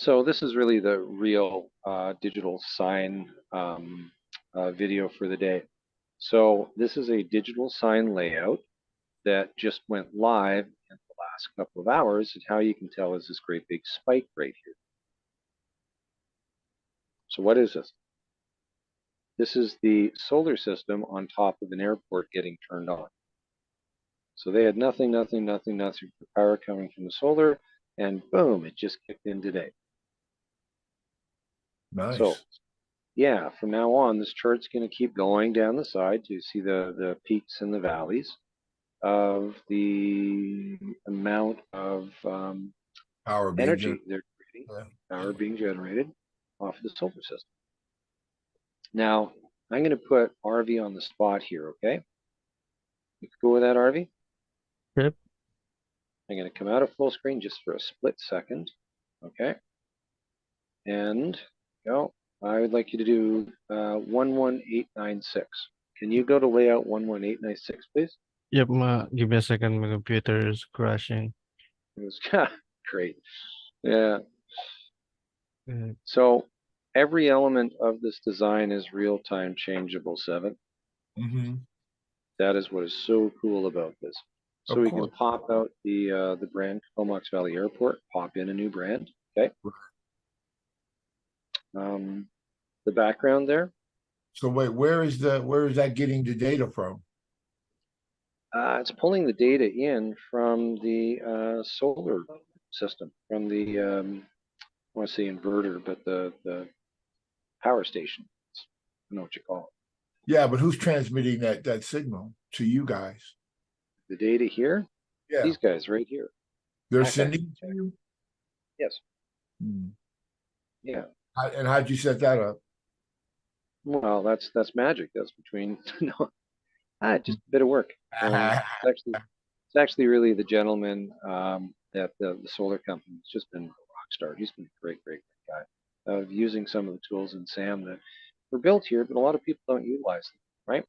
So this is really the real digital sign video for the day. So this is a digital sign layout that just went live in the last couple of hours. And how you can tell is this great big spike right here. So what is this? This is the solar system on top of an airport getting turned on. So they had nothing for power coming from the solar, and boom, it just kicked in today. So Nice. yeah, from now on, this chart's going to keep going down the side to see the peaks and the valleys of the amount of Power being energy generated. they're creating, Yeah. power being generated off of the solar system. Now, I'm going to put RV on the spot here, okay? You cool with that, RV? Yep. I'm going to come out of full screen just for a split second, okay? And go. I would like you to do 11896. Can you go to layout 11896, please? Yep, give me a second, my computer is crashing. It was great. Yeah. Mm. So every element of this design is real-time changeable, 7. Mm-hmm. That is what is so cool about this. So Of we can course. pop out the brand Comox Valley Airport, pop in a new brand, okay? The background there, So wait, where is that getting the data from? it's pulling the data in from the solar system, from the I want to say inverter, but the power station. I don't know what you call Yeah, but who's transmitting that signal to you guys? it. The data here, Yeah, these guys right here. they're That guy. sending it to you. Yes. Hmm. Yeah. And how'd you set that up? Well, that's magic. That's between no, just a bit of work. It's actually really the gentleman at the solar company. It's just been a rock star. He's been a great guy of using some of the tools in SAM that were built here, but a lot of people don't utilize them, right?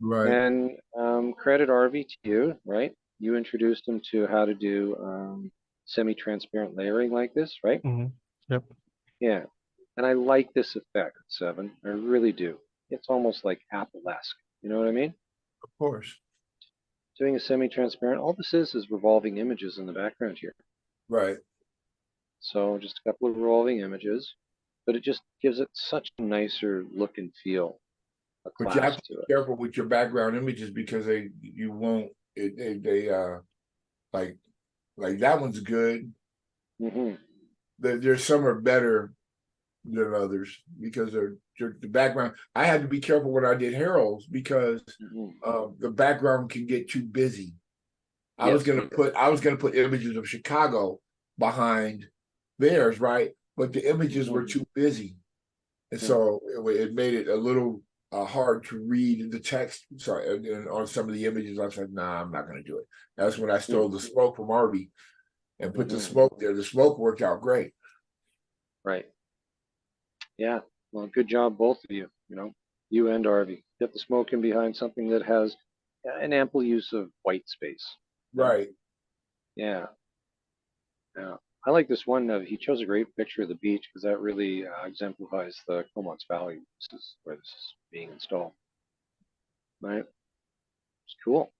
Right. And credit RV to you, right? You introduced him to how to do semi-transparent layering like this, right? Mm-hmm. Yep. Yeah. And I like this effect, 7. I really do. It's almost like Apple-esque. You know what I mean? Of course. Doing a semi-transparent, all this is revolving images in the background here. Right. So just a couple of revolving images, but it just gives it such a nicer look and feel, a But you class have to to be it. careful with your background images because you won't they like like that one's good. Hmm. There's some are better than others because they're the background. I had to be careful when I did Harold's because Hmm. the background can get too busy. Yes. I was gonna put images of Chicago behind theirs, right? But the images were Hmm. too busy, and Hmm. so it made it a little hard to read the text. Sorry, and on some of the images, I said, "Nah, I'm not gonna do it." That's when I stole the smoke from Arby and put the Hmm. smoke there. The smoke worked out great. Right. Yeah. Well, good job, both of you. You and Arby. Get the smoke in behind something that has an ample use of white space. You know? Right. Yeah. Yeah. I like this one. He chose a great picture of the beach because that really exemplifies the Comox Valley. This is where this is being installed. Right? It's cool.